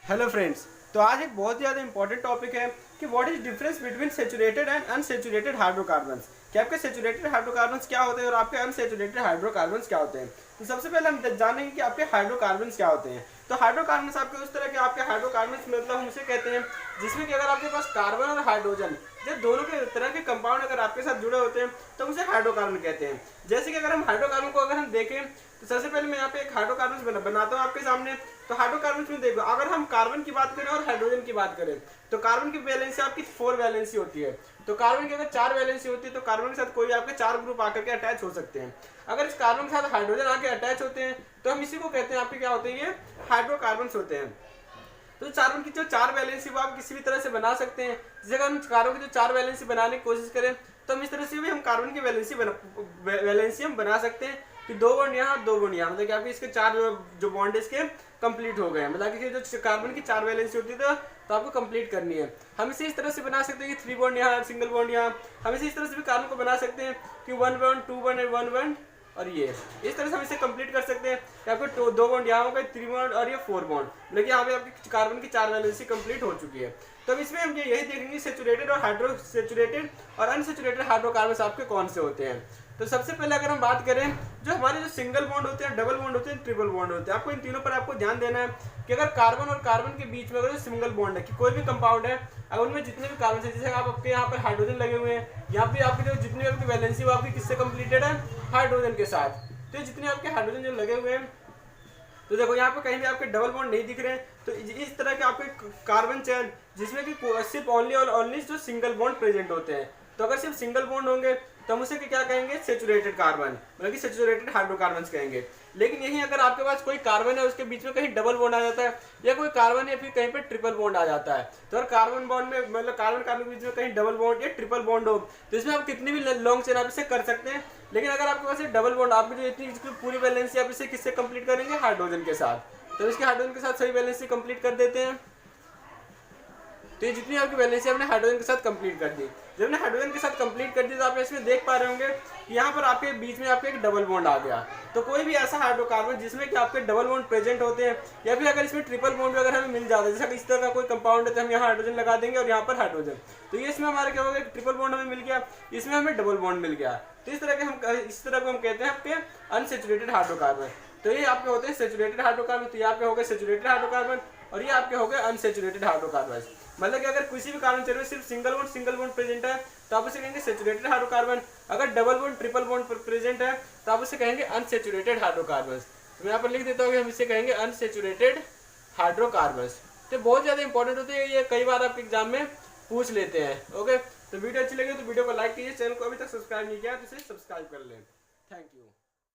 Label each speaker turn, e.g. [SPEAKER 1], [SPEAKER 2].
[SPEAKER 1] Hello friends, तो आज एक बहुत ज़्यादा इंपॉर्टेंट टॉपिक है कि what is difference between saturated and unsaturated hydrocarbons. कि आपके सैचुरेटेड हाइड्रोकार्बन्स क्या होते हैं और आपके अनसैचुरेटेड हाइड्रोकार्बन्स क्या होते हैं। तो सबसे पहले हम जानेंगे कि आपके हाइड्रोकार्बन्स क्या होते हैं। तो हाइड्रोकार्बन्स आपके उस तरह के आपके हाइड्रोकार्बन्स मतलब हम उसे कहते हैं जिसमें कि अगर आपके पास कार्बन और हाइड्रोजन जब दोनों के तरह के कंपाउंड अगर आपके साथ जुड़े होते हैं तो उसे हाइड्रोकार्बन कहते हैं। जैसे कि अगर हम हाइड्रोकार्बन को अगर हम देखें तो सबसे पहले मैं यहाँ पे एक हाइड्रोकार्बन बनाता हूँ आपके सामने। तो हाइड्रोकार्बन में देखो, अगर हम कार्बन की बात करें और हाइड्रोजन की बात करें तो कार्बन की वैलेंसी आपकी 4 वैलेंसी होती है। तो कार्बन की अगर 4 वैलेंसी होती है तो कार्बन के साथ कोई आपके 4 ग्रुप आकर के अटैच हो सकते हैं। अगर इस कार्बन के साथ हाइड्रोजन आके अटैच होते हैं तो हम इसी को कहते हैं आपके क्या होते हैं, ये हाइड्रोकार्बन होते हैं। तो कार्बन की जो 4 वैलेंसी वो आप किसी भी तरह से बना सकते हैं। जैसे अगर हम कार्बन की जो 4 वैलेंसी बनाने की कोशिश करें तो हम इस तरह से भी हम कार्बन की वैलेंसी हम बना सकते हैं कि 2 बॉन्ड यहाँ 2 बॉन्ड यहाँ, मतलब कि आपके इसके 4 जो बॉन्ड इसके कंप्लीट हो गए हैं। मतलब कि जो कार्बन की 4 वैलेंसी होती है तो आपको कंप्लीट करनी है। हम इसे इस तरह से बना सकते हैं कि 3 बॉन्ड यहाँ सिंगल बॉन्ड यहाँ। हम इसे इस तरह से भी कार्बन को बना सकते हैं कि 1 बॉन्ड 2 बॉन्ड एंड 1 बॉन्ड, और ये इस तरह से हम इसे कंप्लीट कर सकते हैं कि आपको 2 बॉन्ड यहाँ होगा, 3 बॉन्ड और ये 4 बॉन्ड, मतलब कि यहाँ पे आपकी कार्बन की 4 वैलेंसी कंप्लीट हो चुकी है। तो अब इसमें हम यही देखेंगे सैचुरेटेड और हाइड्रोसैचुरेटेड और अनसैचुरेटेड हाइड्रोकार्बन आपके कौन से होते हैं। तो सबसे पहले अगर हम बात करें जो हमारे जो सिंगल बॉन्ड होते हैं, डबल बॉन्ड होते हैं, ट्रिपल बॉन्ड होते हैं, आपको इन तीनों पर आपको ध्यान देना है कि अगर कार्बन और कार्बन के बीच में अगर सिंगल बॉन्ड है कि कोई भी कंपाउंड है, अगर उनमें जितने भी कार्बन है, जैसे आपके यहाँ पर हाइड्रोजन लगे हुए हैं, यहाँ पे आपकी जो जितनी भी आपकी वैलेंसी वो आपकी किससे कंप्लीटेड है, हाइड्रोजन के साथ। तो जितने आपके हाइड्रोजन जो लगे हुए हैं तो देखो यहाँ पे कहीं भी आपके डबल बॉन्ड नहीं दिख रहे हैं। तो इस तरह के आपके कार्बन चेन जिसमें कि सिर्फ ओनली और ओनली जो सिंगल बॉन्ड प्रेजेंट होते हैं। तो अगर सिर्फ सिंगल बॉन्ड होंगे तो हम उसे क्या कहेंगे, सैचुरेटेड कार्बन, मतलब कि सैचुरेटेड हाइड्रोकार्बन कहेंगे। लेकिन यही अगर आपके पास कोई कार्बन है उसके बीच में कहीं डबल बॉन्ड आ जाता है या कोई कार्बन है फिर कहीं पर ट्रिपल बॉन्ड आ जाता है, तो अगर कार्बन बॉन्ड में मतलब कार्बन कार्बन के बीच में कहीं डबल बॉन्ड या ट्रिपल बॉन्ड हो तो इसमें आप कितनी भी लॉन्ग चेन आप इसे कर सकते हैं। लेकिन अगर आपके पास डबल बॉन्ड, आपकी जो इतनी पूरी वैलेंसी आप इसे किससे कंप्लीट करेंगे, हाइड्रोजन के साथ। तो इसके हाइड्रोजन के साथ सही वैलेंसी कंप्लीट कर देते हैं। तो ये जितनी आपकी वैलेंसी हमने हाइड्रोजन के साथ कंप्लीट कर दी। जब हमने हाइड्रोजन के साथ कंप्लीट कर दी तो आप इसमें देख पा रहे होंगे कि यहाँ पर आपके बीच में आपके एक डबल बॉन्ड आ गया। तो कोई भी ऐसा हाइड्रोकार्बन जिसमें कि आपके डबल बॉन्ड प्रेजेंट होते हैं या फिर अगर इसमें ट्रिपल बॉन्ड अगर हमें मिल जाता है, जैसे इस तरह का कोई कंपाउंड है तो हम यहाँ हाइड्रोजन लगा देंगे और यहाँ पर हाइड्रोजन, तो ये इसमें हमारा क्या होगा, ट्रिपल बॉन्ड हमें मिल गया, इसमें हमें डबल बॉन्ड मिल गया। तो इस तरह को हम कहते हैं आपके अनसैचुरेटेड हाइड्रोकार्बन। तो ये आपके होते हैं सैचुरेटेड हाइड्रोकार्बन, तो ये आपके हो गए सैचुरेटेड हाइड्रोकार्बन और ये आपके हो गए अनसैचुरेटेड हाइड्रोकार्बन। मतलब कि अगर किसी भी कार्बन चेन में सिर्फ सिंगल बॉन्ड प्रेजेंट है तो आप उसे कहेंगे सैचुरेटेड हाइड्रोकार्बन। अगर double bond triple bond present है तो आप उसे कहेंगे अनसैचुरेटेड हाइड्रोकार्बन। तो मैं यहाँ पर लिख देता हूँ कि हम इसे कहेंगे अनसैचुरेटेड हाइड्रोकार्बन। तो बहुत ज़्यादा इंपॉर्टेंट होते हैं, ये कई बार आपके एग्जाम में पूछ लेते हैं। ओके, तो वीडियो अच्छी लगी तो वीडियो को लाइक कीजिए, चैनल को अभी तक सब्सक्राइब नहीं किया तो इसे सब्सक्राइब कर लें। Thank you.